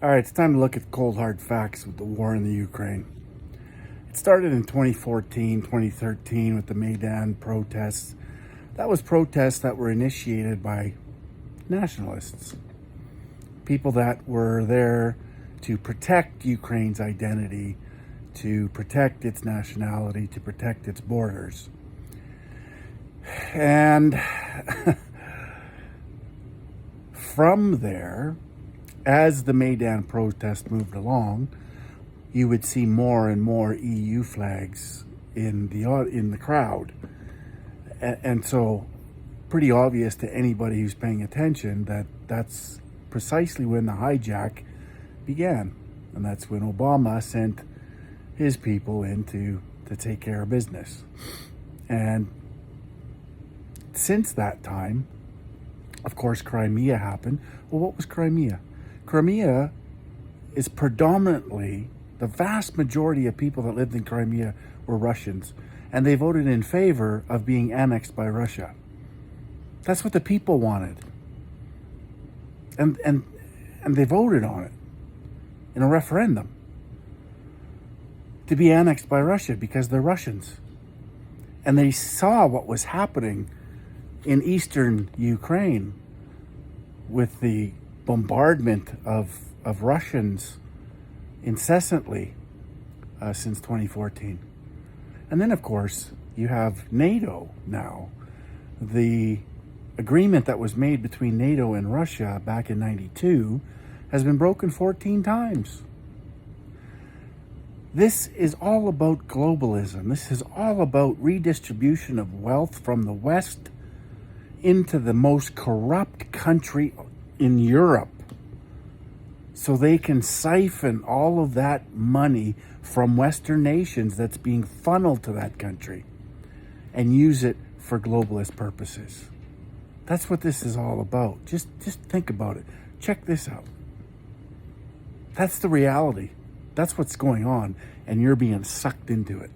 All right, it's time to look at cold hard facts with the war in the Ukraine. It started in 2014, 2013 with the Maidan protests. That was protests that were initiated by nationalists, people that were there to protect Ukraine's identity, to protect its nationality, to protect its borders. And from there, as the Maidan protest moved along, you would see more and more EU flags in the crowd, and so pretty obvious to anybody who's paying attention that that's precisely when the hijack began, and that's when Obama sent his people in to take care of business. And since that time, of course, Crimea happened. Well, what was Crimea? Crimea is predominantly, the vast majority of people that lived in Crimea were Russians, and they voted in favor of being annexed by Russia. That's what the people wanted. And they voted on it in a referendum to be annexed by Russia because they're Russians. And they saw what was happening in eastern Ukraine with the bombardment of Russians incessantly since 2014. And then, of course, you have NATO now. The agreement that was made between NATO and Russia back in '92 has been broken 14 times. This is all about globalism. This is all about redistribution of wealth from the West into the most corrupt country in Europe, so they can siphon all of that money from Western nations that's being funneled to that country and use it for globalist purposes. That's what this is all about. Just think about it. Check this out. That's the reality. That's what's going on, and you're being sucked into it.